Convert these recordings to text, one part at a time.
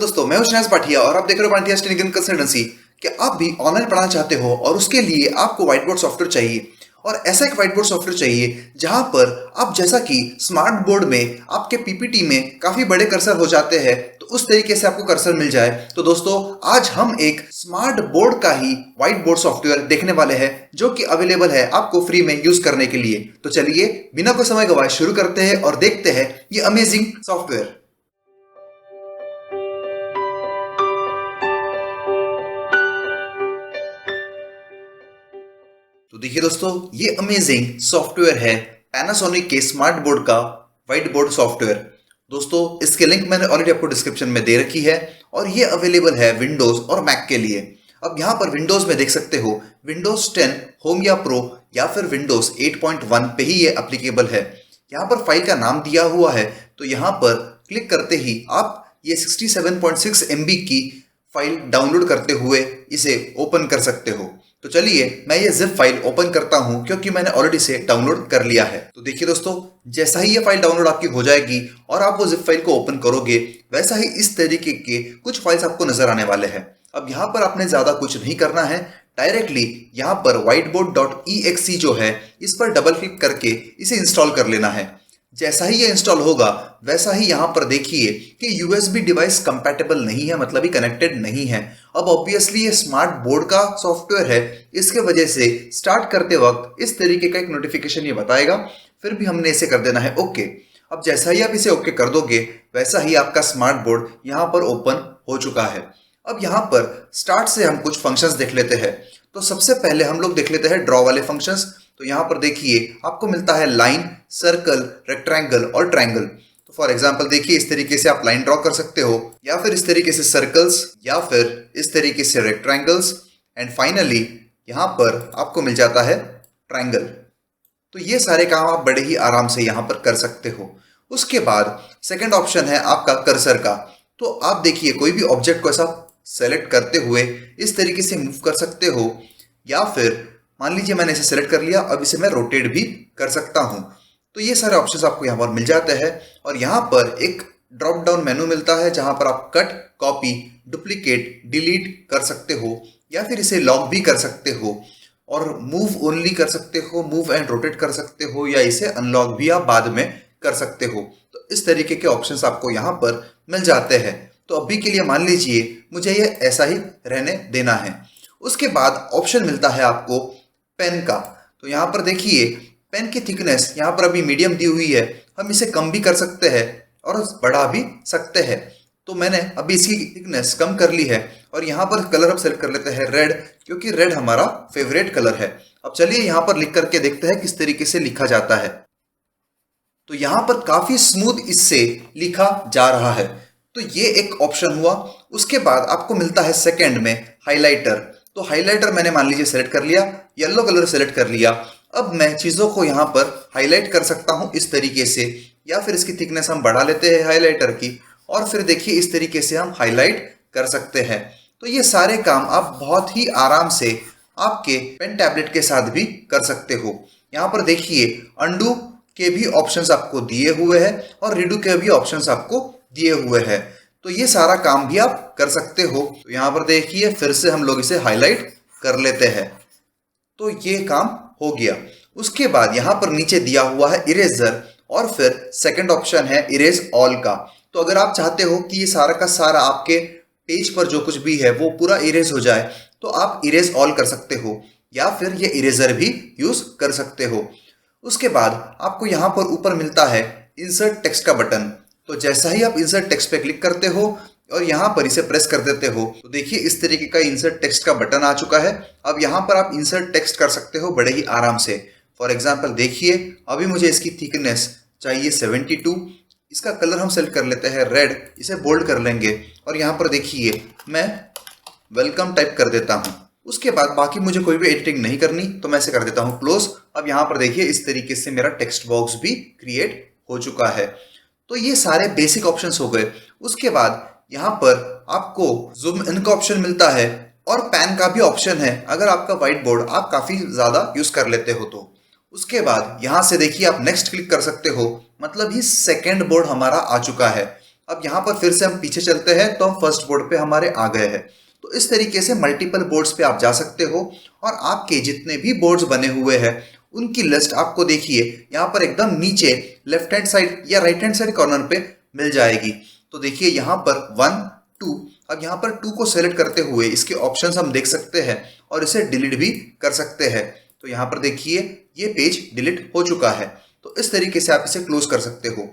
दोस्तों, मैं हूं शहनाज पाठिया और आप देख रहे हो पाठिया स्टडी कंसल्टेंसी। कि आप भी ऑनलाइन पढ़ाना चाहते हो और उसके लिए आपको व्हाइट बोर्ड सॉफ्टवेयर चाहिए और ऐसा एक व्हाइट बोर्ड सॉफ्टवेयर चाहिए जहां पर आप जैसा कि स्मार्ट बोर्ड में आपके पीपीटी में काफी बड़े कर्सर हो जाते हैं तो उस तरीके से आपको कर्सर मिल जाए। तो दोस्तों, आज हम एक स्मार्ट बोर्ड का ही व्हाइट बोर्ड सॉफ्टवेयर देखने वाले हैं जो कि अवेलेबल है आपको फ्री में यूज करने के लिए। तो चलिए बिना कोई समय गवाए शुरू करते हैं और देखते हैं ये अमेजिंग सॉफ्टवेयर। तो देखिए दोस्तों, ये अमेजिंग सॉफ्टवेयर है पैनासोनिक के स्मार्ट बोर्ड का व्हाइट बोर्ड सॉफ्टवेयर। दोस्तों, इसके लिंक मैंने ऑलरेडी आपको डिस्क्रिप्शन में दे रखी है और ये अवेलेबल है विंडोज और मैक के लिए। अब यहाँ पर विंडोज में देख सकते हो विंडोज 10 होम या प्रो या फिर विंडोज 8.1 पे ही ये एप्लीकेबल है। यहाँ पर फाइल का नाम दिया हुआ है तो यहाँ पर क्लिक करते ही आप ये 67.6 MB की फाइल डाउनलोड करते हुए इसे ओपन कर सकते हो। तो चलिए मैं ये जिप फाइल ओपन करता हूं क्योंकि मैंने ऑलरेडी इसे डाउनलोड कर लिया है। तो देखिए दोस्तों, जैसा ही ये फाइल डाउनलोड आपकी हो जाएगी और आप वो जिप फाइल को ओपन करोगे वैसा ही इस तरीके के कुछ फाइल्स आपको नजर आने वाले हैं। अब यहाँ पर आपने ज्यादा कुछ नहीं करना है, डायरेक्टली यहाँ पर whiteboard.exe जो है इस पर डबल क्लिक करके इसे इंस्टॉल कर लेना है। जैसा ही ये इंस्टॉल होगा वैसा ही यहाँ पर देखिए कि यूएसबी डिवाइस कंपैटिबल नहीं है, मतलब ही कनेक्टेड नहीं है। अब ऑब्वियसली ये स्मार्ट बोर्ड का सॉफ्टवेयर है, इसके वजह से स्टार्ट करते वक्त इस तरीके का एक नोटिफिकेशन ये बताएगा, फिर भी हमने इसे कर देना है ओके। अब जैसा ही आप इसे ओके कर दोगे वैसा ही आपका स्मार्ट बोर्ड यहाँ पर ओपन हो चुका है। अब यहाँ पर स्टार्ट से हम कुछ फंक्शंस देख लेते हैं। तो सबसे पहले हम लोग देख लेते हैं ड्रॉ वाले फंक्शंस। तो यहाँ पर देखिए आपको मिलता है लाइन, सर्कल, रेक्टेंगल और ट्रायंगल। तो फॉर एग्जांपल देखिए इस तरीके से आप लाइन ड्रॉ कर सकते हो या फिर इस तरीके से सर्कल्स या फिर इस तरीके से रेक्टेंगल्स एंड फाइनली यहाँ पर आपको मिल जाता है ट्रायंगल। तो ये सारे काम आप बड़े ही आराम से यहाँ पर कर सकते हो। उसके बाद सेकेंड ऑप्शन है आपका कर्सर का। तो आप देखिए कोई भी ऑब्जेक्ट को ऐसा सेलेक्ट करते हुए इस तरीके से मूव कर सकते हो या फिर मान लीजिए मैंने इसे सेलेक्ट कर लिया, अब इसे मैं रोटेट भी कर सकता हूं। तो ये सारे ऑप्शंस आपको यहाँ पर मिल जाते हैं और यहाँ पर एक ड्रॉप डाउन मेनू मिलता है जहां पर आप कट, कॉपी, डुप्लीकेट, डिलीट कर सकते हो या फिर इसे लॉक भी कर सकते हो और मूव ओनली कर सकते हो, मूव एंड रोटेट कर सकते हो या इसे अनलॉक भी आप बाद में कर सकते हो। तो इस तरीके के ऑप्शंस आपको यहाँ पर मिल जाते हैं। तो अभी के लिए मान लीजिए मुझे ये ऐसा ही रहने देना है। उसके बाद ऑप्शन मिलता है आपको पेन का। तो यहाँ पर देखिए पेन की थिकनेस यहाँ पर अभी मीडियम दी हुई है, हम इसे कम भी कर सकते हैं और बढ़ा भी सकते हैं। तो मैंने अभी इसकी थिकनेस कम कर ली है और यहाँ पर कलर अब सेलेक्ट कर लेते हैं रेड, क्योंकि रेड हमारा फेवरेट कलर है। अब चलिए यहाँ पर लिख करके देखते हैं किस तरीके से लिखा जाता है। तो यहाँ पर काफी स्मूथ इससे लिखा जा रहा है। तो ये एक ऑप्शन हुआ। उसके बाद आपको मिलता है सेकंड में हाइलाइटर। तो हाइलाइटर मैंने मान लीजिए सेलेक्ट कर लिया, येलो कलर सेलेक्ट कर लिया। अब मैं चीजों को यहाँ पर हाईलाइट कर सकता हूँ इस तरीके से या फिर इसकी थिकनेस हम बढ़ा लेते हैं हाइलाइटर की और फिर देखिए इस तरीके से हम हाईलाइट कर सकते हैं। तो ये सारे काम आप बहुत ही आराम से आपके पेन टैबलेट के साथ भी कर सकते हो। यहाँ पर देखिए अंडू के भी ऑप्शंस आपको दिए हुए हैं और रीडू के भी ऑप्शंस आपको दिए हुए हैं। तो ये सारा काम भी आप कर सकते हो। तो यहाँ पर देखिए फिर से हम लोग इसे हाईलाइट कर लेते हैं। तो ये काम हो गया। उसके बाद यहाँ पर नीचे दिया हुआ है इरेजर और फिर सेकंड ऑप्शन है इरेज ऑल का। तो अगर आप चाहते हो कि ये सारा का सारा आपके पेज पर जो कुछ भी है वो पूरा इरेज हो जाए तो आप इरेज ऑल कर सकते हो या फिर ये इरेजर भी यूज कर सकते हो। उसके बाद आपको यहाँ पर ऊपर मिलता है इंसर्ट टेक्स्ट का बटन। तो जैसा ही आप इंसर्ट टेक्स्ट पे क्लिक करते हो और यहाँ पर इसे प्रेस कर देते हो तो देखिए इस तरीके का इंसर्ट टेक्स्ट का बटन आ चुका है। अब यहाँ पर आप इंसर्ट टेक्स्ट कर सकते हो बड़े ही आराम से। फॉर एग्जांपल देखिए अभी मुझे इसकी थिकनेस चाहिए 72, इसका कलर हम सेलेक्ट कर लेते हैं रेड, इसे बोल्ड कर लेंगे और यहाँ पर देखिए मैं वेलकम टाइप कर देता हूँ। उसके बाद बाकी मुझे कोई भी एडिटिंग नहीं करनी तो मैं इसे कर देता हूँ क्लोज। अब यहाँ पर देखिए इस तरीके से मेरा टेक्स्ट बॉक्स भी क्रिएट हो चुका है। तो ये सारे बेसिक ऑप्शंस हो गए। उसके बाद यहाँ पर आपको जूम इन का ऑप्शन मिलता है और पैन का भी ऑप्शन है अगर आपका व्हाइट बोर्ड आप काफी ज्यादा यूज कर लेते हो तो। उसके बाद यहाँ से देखिए आप नेक्स्ट क्लिक कर सकते हो, मतलब ही सेकेंड बोर्ड हमारा आ चुका है। अब यहाँ पर फिर से हम पीछे चलते हैं तो हम फर्स्ट बोर्ड पे हमारे आ गए हैं। तो इस तरीके से मल्टीपल बोर्ड्स पे आप जा सकते हो और आपके जितने भी बोर्ड्स बने हुए हैं उनकी लिस्ट आपको देखिए यहाँ पर एकदम नीचे लेफ्ट हैंड साइड या राइट हैंड साइड कॉर्नर पे मिल जाएगी। तो देखिए यहाँ पर 1, 2, अब यहाँ पर 2 को सेलेक्ट करते हुए इसके ऑप्शंस हम देख सकते हैं और इसे डिलीट भी कर सकते हैं। तो यहाँ पर देखिए ये पेज डिलीट हो चुका है। तो इस तरीके से आप इसे क्लोज कर सकते हो।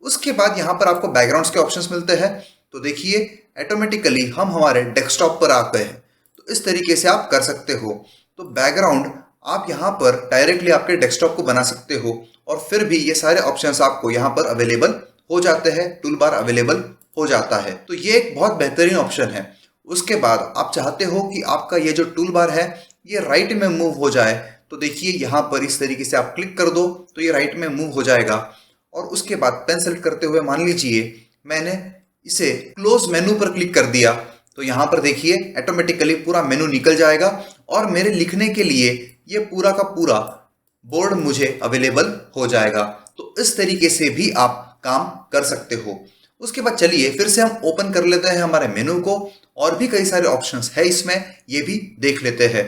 उसके बाद यहाँ पर आपको बैकग्राउंड्स के ऑप्शंस मिलते हैं। तो देखिए ऑटोमेटिकली हम हमारे डेस्कटॉप पर आ गए हैं। तो इस तरीके से आप कर सकते हो। तो बैकग्राउंड आप यहाँ पर डायरेक्टली आपके डेस्कटॉप को बना सकते हो और फिर भी ये सारे ऑप्शंस आपको यहाँ पर अवेलेबल हो जाते हैं, टूल बार अवेलेबल हो जाता है। तो ये एक बहुत बेहतरीन ऑप्शन है। उसके बाद आप चाहते हो कि आपका ये जो टूल बार है ये राइट में मूव हो जाए, तो देखिए यहाँ पर इस तरीके से आप क्लिक कर दो तो ये राइट में मूव हो जाएगा। और उसके बाद पेन सेलेक्ट करते हुए मान लीजिए मैंने इसे क्लोज मेनू पर क्लिक कर दिया तो यहाँ पर देखिए ऑटोमेटिकली पूरा मेनू निकल जाएगा और मेरे लिखने के लिए ये पूरा का पूरा बोर्ड मुझे अवेलेबल हो जाएगा। तो इस तरीके से भी आप काम कर सकते हो। उसके बाद चलिए फिर से हम ओपन कर लेते हैं हमारे मेनू को और भी कई सारे ऑप्शंस है इसमें, ये भी देख लेते हैं।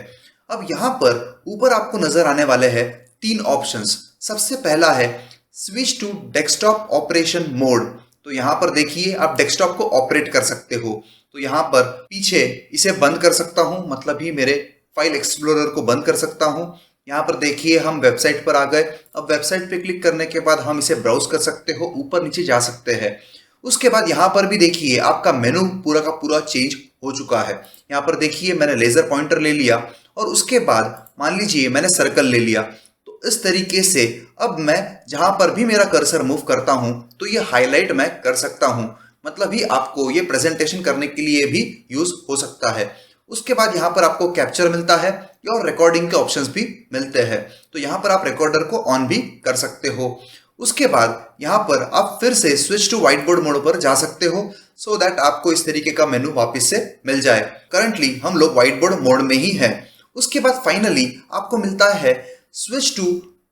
अब यहाँ पर ऊपर आपको नजर आने वाले हैं 3 ऑप्शंस। सबसे पहला है switch to desktop operation mode. तो यहाँ पर देखिए आप डेस्कटॉप को ऑपरेट कर सकते हो। तो यहाँ पर पीछे इसे बंद कर सकता हूँ, मतलब ही मेरे फाइल एक्सप्लोरर को बंद कर सकता हूँ। यहाँ पर देखिए हम वेबसाइट पर आ गए। अब वेबसाइट पे क्लिक करने के बाद हम इसे ब्राउज कर सकते हो, ऊपर नीचे जा सकते हैं। उसके बाद यहाँ पर भी देखिए आपका मेनू पूरा का पूरा चेंज हो चुका है। यहाँ पर देखिए मैंने लेजर पॉइंटर ले लिया और उसके बाद मान लीजिए मैंने सर्कल ले लिया। तो इस तरीके से अब मैं जहां पर भी मेरा कर्सर मूव करता हूं तो ये हाईलाइट मैं कर सकता हूं, मतलब ही आपको ये प्रेजेंटेशन करने के लिए भी यूज हो सकता है। उसके बाद यहाँ पर आपको कैप्चर मिलता है और रिकॉर्डिंग के ऑप्शंस भी मिलते हैं। तो यहाँ पर आप रिकॉर्डर को ऑन भी कर सकते हो। उसके बाद यहाँ पर आप फिर से switch to whiteboard mode पर जा सकते हो सो दैट आपको इस तरीके का मेनू वापस से मिल जाए। करंटली हम लोग व्हाइट बोर्ड मोड में ही है। उसके बाद फाइनली आपको मिलता है switch to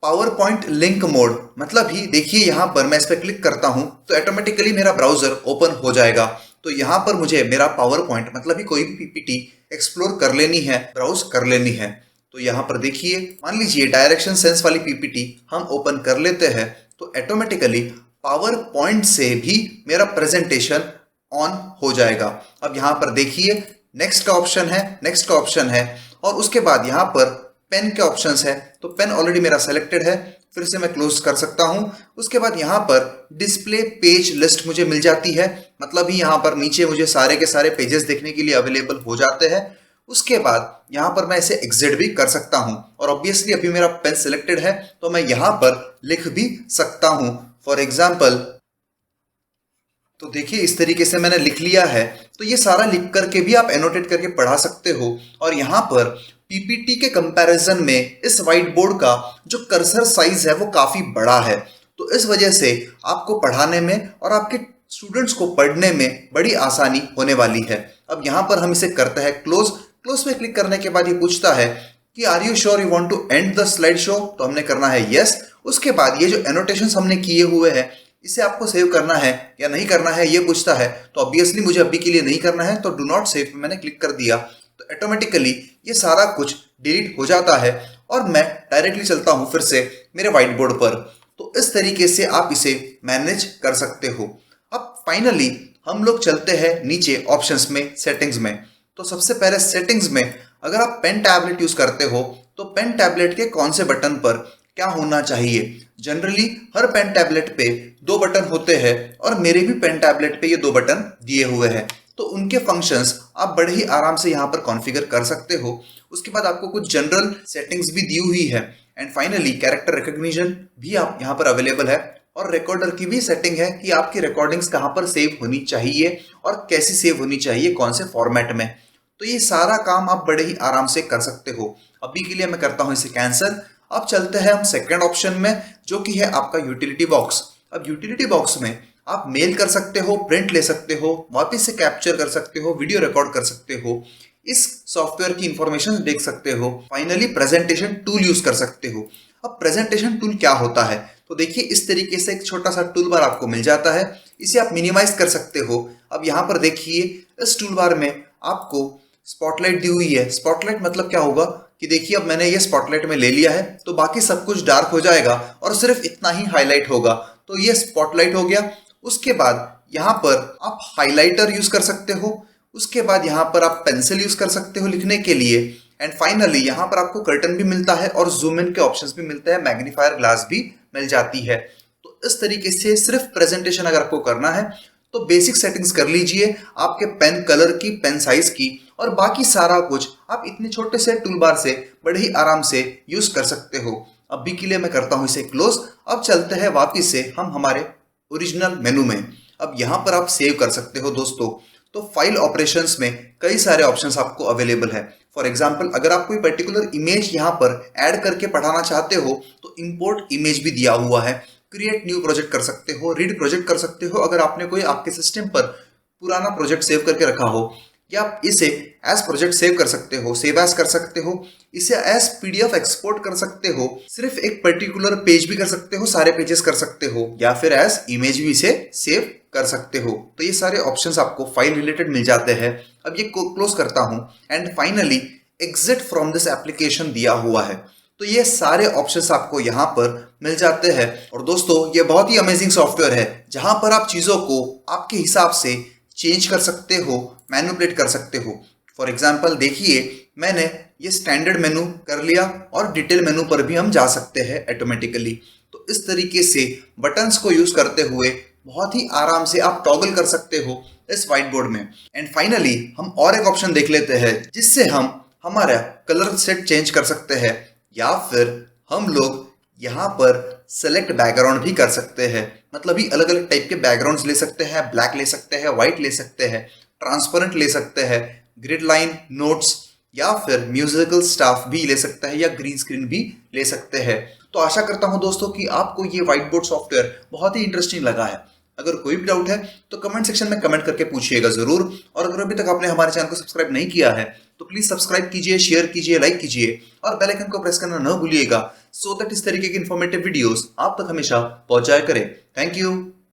PowerPoint link mode, मतलब ही देखिए यहाँ पर मैं इस पर क्लिक करता हूँ तो ऑटोमेटिकली मेरा ब्राउजर ओपन हो जाएगा। तो यहाँ पर मुझे मेरा पावर पॉइंट मतलब ही कोई भी पीपीटी एक्सप्लोर कर लेनी है, ब्राउज कर लेनी है। तो यहाँ पर देखिए मान लीजिए डायरेक्शन सेंस वाली पीपीटी हम ओपन कर लेते हैं तो ऑटोमेटिकली पावर पॉइंट से भी मेरा प्रेजेंटेशन ऑन हो जाएगा। अब यहाँ पर देखिए नेक्स्ट का ऑप्शन है और उसके बाद यहाँ पर पेन के ऑप्शंस है। तो पेन ऑलरेडी मेरा सेलेक्टेड है, फिर से मैं क्लोज कर सकता हूं। उसके बाद यहाँ पर डिस्प्ले पेज लिस्ट मुझे मिल जाती है, मतलब ही यहाँ पर नीचे मुझे सारे के सारे पेजेस देखने के लिए अवेलेबल हो जाते हैं। उसके बाद यहाँ पर मैं इसे एग्जिट भी कर सकता हूँ और ऑब्वियसली अभी मेरा पेन सिलेक्टेड है तो मैं यहाँ पर लिख भी सकता हूँ। फॉर एग्जाम्पल तो देखिए इस तरीके से मैंने लिख लिया है। तो ये सारा लिख करके भी आप एनोटेट करके पढ़ा सकते हो। और यहाँ पर पीपीटी के कंपैरिजन में इस व्हाइट बोर्ड का जो कर्सर साइज है वो काफी बड़ा है, तो इस वजह से आपको पढ़ाने में और आपके स्टूडेंट्स को पढ़ने में बड़ी आसानी होने वाली है। अब यहाँ पर हम इसे करते हैं क्लोज। क्लोज पे क्लिक करने के बाद ये पूछता है कि are you sure you want to end the slideshow, तो हमने करना है यस। उसके बाद ये जो एनोटेशंस हमने किए हुए हैं इसे आपको सेव करना है या नहीं करना है ये पूछता है। तो ऑब्वियसली मुझे अभी के लिए नहीं करना है तो डू नॉट सेव पे मैंने क्लिक कर दिया। तो ऑटोमेटिकली ये सारा कुछ डिलीट हो जाता है और मैं डायरेक्टली चलता हूँ फिर से मेरे व्हाइट बोर्ड पर। तो इस तरीके से आप इसे मैनेज कर सकते हो। अब फाइनली हम लोग चलते हैं नीचे ऑप्शंस में, सेटिंग्स में। तो सबसे पहले सेटिंग्स में अगर आप पेन टैबलेट यूज करते हो तो पेन टैबलेट के कौन से बटन पर क्या होना चाहिए। जनरली हर पेन टैबलेट पे 2 बटन होते हैं और मेरे भी पेन टैबलेट पे ये 2 बटन दिए हुए हैं। तो उनके फंक्शंस आप बड़े ही आराम से यहाँ पर कॉन्फ़िगर कर सकते हो। उसके बाद आपको कुछ जनरल सेटिंग्स भी दी हुई है एंड फाइनली कैरेक्टर रिकॉग्निशन भी आप यहाँ पर अवेलेबल है और रिकॉर्डर की भी सेटिंग है कि आपकी रिकॉर्डिंग्स कहाँ पर सेव होनी चाहिए और कैसी सेव होनी चाहिए, कौन से फॉर्मेट में। तो ये सारा काम आप बड़े ही आराम से कर सकते हो। अभी के लिए मैं करता हूँ इसे कैंसिल। अब चलते हैं हम सेकेंड ऑप्शन में जो कि है आपका यूटिलिटी बॉक्स। अब यूटिलिटी बॉक्स में आप मेल कर सकते हो, प्रिंट ले सकते हो, वापस से कैप्चर कर सकते हो, वीडियो रिकॉर्ड कर सकते हो, इस सॉफ्टवेयर की इंफॉर्मेशन देख सकते हो, फाइनली प्रेजेंटेशन टूल यूज कर सकते हो। अब प्रेजेंटेशन टूल क्या होता है तो देखिए इस तरीके से एक छोटा सा टूल बार आपको मिल जाता है। इसे आप मिनिमाइज कर सकते हो। अब यहाँ पर देखिए इस टूल बार में आपको स्पॉटलाइट दी हुई है। स्पॉटलाइट मतलब क्या होगा कि देखिए अब मैंने ये स्पॉटलाइट में ले लिया है तो बाकी सब कुछ डार्क हो जाएगा और सिर्फ इतना ही हाईलाइट होगा। तो ये स्पॉटलाइट हो गया। उसके बाद यहाँ पर आप हाइलाइटर यूज कर सकते हो। उसके बाद यहाँ पर आप पेंसिल यूज कर सकते हो लिखने के लिए। एंड फाइनली यहाँ पर आपको कर्टन भी मिलता है और जूम इन के ऑप्शंस भी मिलते हैं, मैग्नीफायर ग्लास भी मिल जाती है। तो इस तरीके से सिर्फ प्रेजेंटेशन अगर आपको करना है तो बेसिक सेटिंग्स कर लीजिए आपके पेन कलर की, पेन साइज की, और बाकी सारा कुछ आप इतने छोटे से टूल बार से बड़े ही आराम से यूज कर सकते हो। अभी के लिए मैं करता हूं इसे क्लोज। अब चलते हैं वापिस से हम हमारे ओरिजिनल मेनू में। अब यहाँ पर आप सेव कर सकते हो दोस्तों। तो फाइल ऑपरेशंस में कई सारे ऑप्शंस आपको अवेलेबल है। फॉर एग्जांपल अगर आप कोई पर्टिकुलर इमेज यहाँ पर ऐड करके पढ़ाना चाहते हो तो इंपोर्ट इमेज भी दिया हुआ है। क्रिएट न्यू प्रोजेक्ट कर सकते हो, रीड प्रोजेक्ट कर सकते हो अगर आपने कोई आपके सिस्टम पर पुराना प्रोजेक्ट सेव करके रखा हो, या आप इसे एज प्रोजेक्ट सेव कर सकते हो, सेव एज कर सकते हो, इसे एज पीडीएफ एक्सपोर्ट कर सकते हो, सिर्फ एक पर्टिकुलर पेज भी कर सकते हो, सारे पेजेस कर सकते हो, या फिर एज इमेज भी इसे सेव कर सकते हो। तो ये सारे ऑप्शंस आपको फाइल रिलेटेड मिल जाते हैं। अब ये क्लोज करता हूं and finally exit from this application दिया हुआ है। तो ये सारे ऑप्शंस आपको यहाँ पर मिल जाते हैं। और दोस्तों ये बहुत ही अमेजिंग सॉफ्टवेयर है जहां पर आप चीजों को आपके हिसाब से चेंज कर सकते हो, मैनिपुलेट कर सकते हो। फॉर एग्जाम्पल देखिए मैंने ये स्टैंडर्ड मेनू कर लिया और डिटेल मेनू पर भी हम जा सकते हैं ऑटोमेटिकली। तो इस तरीके से बटन्स को यूज करते हुए बहुत ही आराम से आप टॉगल कर सकते हो इस व्हाइट बोर्ड में। एंड फाइनली हम और एक ऑप्शन देख लेते हैं जिससे हम हमारा कलर सेट चेंज कर सकते हैं, या फिर हम लोग यहाँ पर सेलेक्ट बैकग्राउंड भी कर सकते हैं। मतलब ही अलग अलग टाइप के बैकग्राउंड्स ले सकते हैं, ब्लैक ले सकते हैं, व्हाइट ले सकते हैं, ट्रांसपेरेंट ले सकते हैं, ग्रिड लाइन, नोट्स, या फिर म्यूजिकल स्टाफ भी ले सकता है, या ग्रीन स्क्रीन भी ले सकते हैं। तो आशा करता हूं दोस्तों कि आपको ये व्हाइट बोर्ड सॉफ्टवेयर बहुत ही इंटरेस्टिंग लगा है। अगर कोई भी डाउट है तो कमेंट सेक्शन में कमेंट करके पूछिएगा जरूर। और अगर अभी तक आपने हमारे चैनल को सब्सक्राइब नहीं किया है तो प्लीज सब्सक्राइब कीजिए, शेयर कीजिए, लाइक कीजिए और बेल आइकन को प्रेस करना न भूलिएगा, सो दैट इस तरीके की इंफॉर्मेटिव वीडियोस आप तक हमेशा पहुंचाया करें। Thank you.